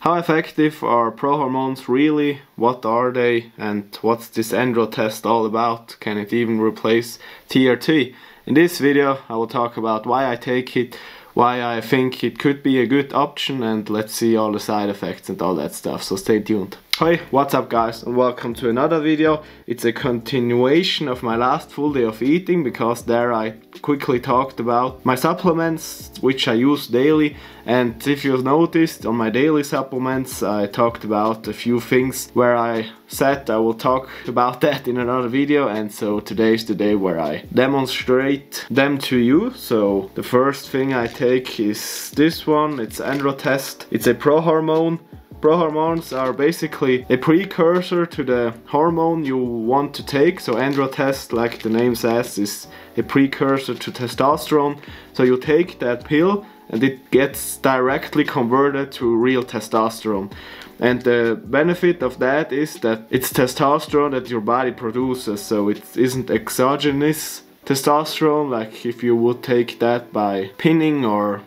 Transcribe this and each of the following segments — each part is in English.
How effective are prohormones really? What are they? And what's this Androtest all about? Can it even replace TRT? In this video I will talk about why I take it, why I think it could be a good option, and let's see all the side effects and all that stuff, so stay tuned. Hi, what's up guys, and welcome to another video. It's a continuation of my last full day of eating, because there I quickly talked about my supplements which I use daily. And if you've noticed, on my daily supplements I talked about a few things where I said I will talk about that in another video, and so today's the day where I demonstrate them to you. So the first thing I take is this one. It's Androtest. It's a prohormone. Prohormones are basically a precursor to the hormone you want to take. So Androtest, like the name says, is a precursor to testosterone. So you take that pill and it gets directly converted to real testosterone. And the benefit of that is that it's testosterone that your body produces, so it isn't exogenous testosterone, like if you would take that by pinning or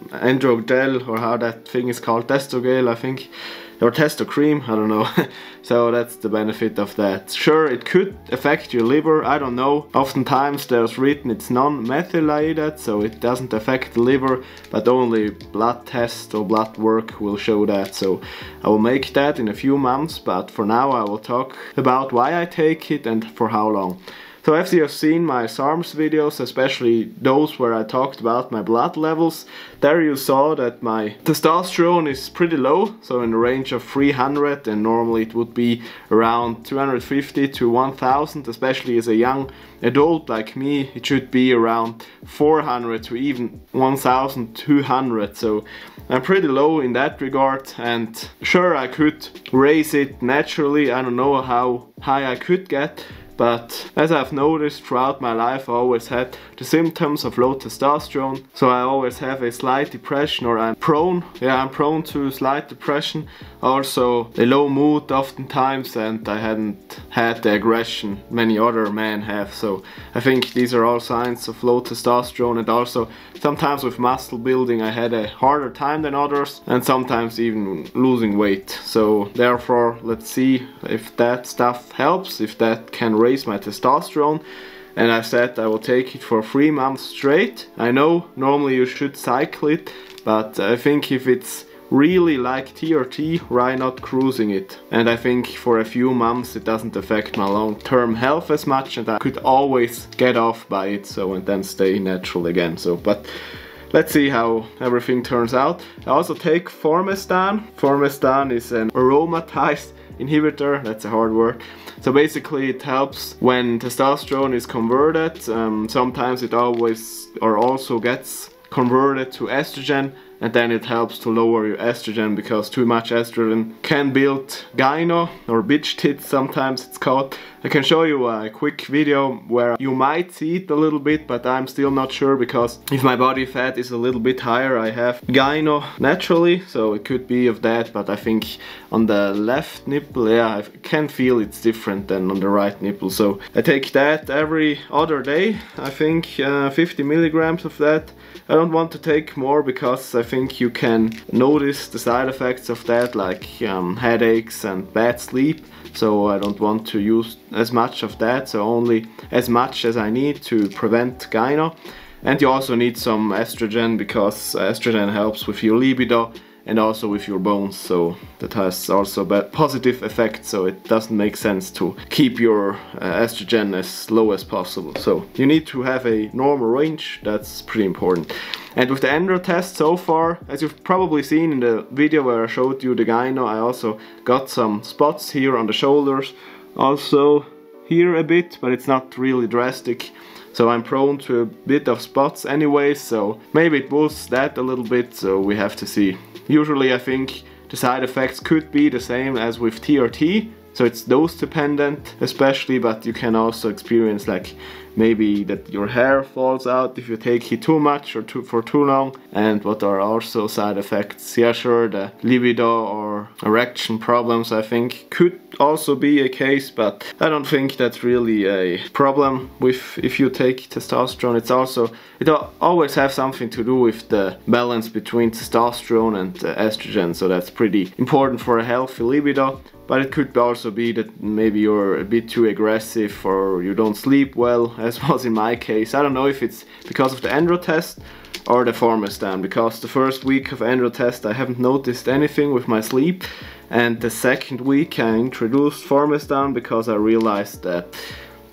androgel, or how that thing is called, testogel I think, or testo cream, I don't know. So that's the benefit of that. Sure, it could affect your liver, I don't know. Oftentimes there's written it's non-methylated, so it doesn't affect the liver, but only blood tests or blood work will show that. So I will make that in a few months, but for now I will talk about why I take it and for how long. So as you have seen my SARMs videos, especially those where I talked about my blood levels, there you saw that my testosterone is pretty low, so in the range of 300, and normally it would be around 250 to 1000, especially as a young adult like me, it should be around 400 to even 1200, so I'm pretty low in that regard. And sure, I could raise it naturally, I don't know how high I could get. But as I've noticed throughout my life, I always had the symptoms of low testosterone. So I always have a slight depression, or I'm prone to slight depression. Also a low mood oftentimes, and I hadn't had the aggression many other men have. So I think these are all signs of low testosterone. And also sometimes with muscle building I had a harder time than others, and sometimes even losing weight. So therefore, let's see if that stuff helps, if that can raise my testosterone. And I said I will take it for 3 months straight. I know normally you should cycle it, but I think if it's really like TRT, why not cruising it? And I think for a few months it doesn't affect my long-term health as much, and I could always get off by it, so, and then stay natural again. So, but let's see how everything turns out. I also take Formestane. Formestane is an aromatase inhibitor, that's a hard word. So basically it helps when testosterone is converted. Sometimes it also gets converted to estrogen, and then it helps to lower your estrogen, because too much estrogen can build gyno, or bitch tits sometimes it's called. I can show you a quick video where you might see it a little bit, but I'm still not sure, because if my body fat is a little bit higher, I have gyno naturally, so it could be of that. But I think on the left nipple, yeah, I can feel it's different than on the right nipple. So I take that every other day, I think 50 milligrams of that. I don't want to take more, because I think you can notice the side effects of that, like headaches and bad sleep. So I don't want to use as much of that, so only as much as I need to prevent gyno. And you also need some estrogen, because estrogen helps with your libido and also with your bones, so that has also a positive effect. So it doesn't make sense to keep your estrogen as low as possible. So you need to have a normal range, that's pretty important. And with the Androtest so far, as you've probably seen in the video where I showed you the gyno, I also got some spots here on the shoulders, also here a bit, but it's not really drastic. So I'm prone to a bit of spots anyway, so maybe it boosts that a little bit, so we have to see. Usually I think the side effects could be the same as with TRT, so it's dose dependent especially, but you can also experience like maybe that your hair falls out if you take it too much or for too long, and what are also side effects. Yeah, sure, the libido or erection problems I think could also be a case, but I don't think that's really a problem with if you take testosterone. It always has something to do with the balance between testosterone and estrogen, so that's pretty important for a healthy libido. But it could also be that maybe you're a bit too aggressive or you don't sleep well, as was in my case. I don't know if it's because of the Androtest or the Formestane, because the first week of Androtest I haven't noticed anything with my sleep, and the second week I introduced Formestane because I realized that,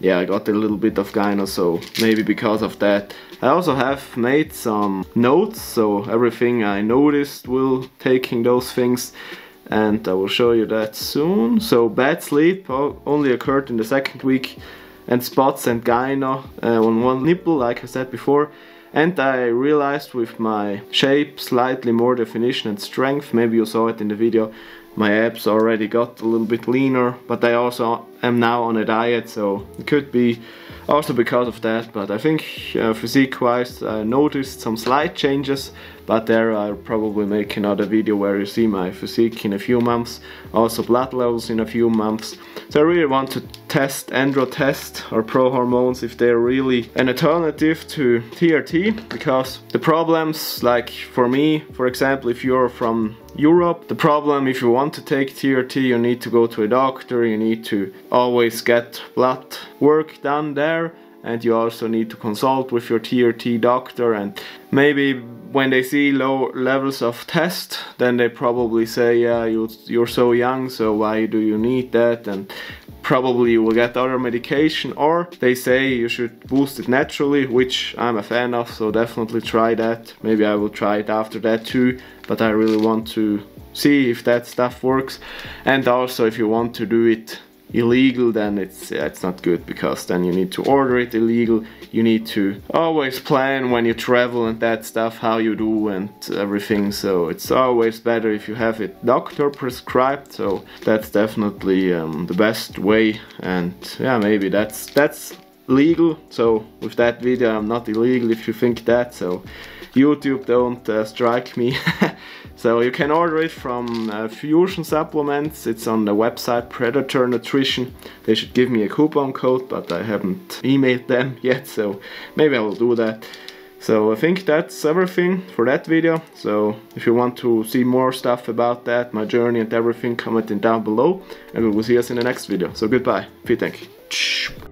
yeah, I got a little bit of gyno, so maybe because of that. I also have made some notes, so everything I noticed will taking those things, and I will show you that soon. So bad sleep only occurred in the second week, and spots and gyno on one nipple, like I said before. And I realized with my shape, slightly more definition and strength, maybe you saw it in the video, my abs already got a little bit leaner, but I also am now on a diet, so it could be also because of that. But I think physique wise I noticed some slight changes, but there I'll probably make another video where you see my physique in a few months, also blood levels in a few months. So I really want to test Androtest or Prohormones if they're really an alternative to TRT, because the problems, like for me, for example, if you're from Europe, the problem if you want to take TRT, you need to go to a doctor, you need to always get blood work done there, and you also need to consult with your TRT doctor, and maybe when they see low levels of test, then they probably say, yeah, you're so young, so why do you need that, and probably you will get other medication, or they say you should boost it naturally, which I'm a fan of, so definitely try that. Maybe I will try it after that too, but I really want to see if that stuff works. And also if you want to do it illegal, then it's not good, because then you need to order it illegal, you need to always plan when you travel and that stuff, how you do and everything, so it's always better if you have it doctor prescribed. So that's definitely the best way, and yeah, maybe that's legal. So with that video I'm not illegal if you think that, so YouTube, don't strike me. So you can order it from Fusion Supplements. It's on the website Predator Nutrition. They should give me a coupon code, but I haven't emailed them yet, so maybe I will do that. So I think that's everything for that video. So if you want to see more stuff about that, my journey and everything, comment it down below, and we will see us in the next video. So goodbye. Vielen Dank.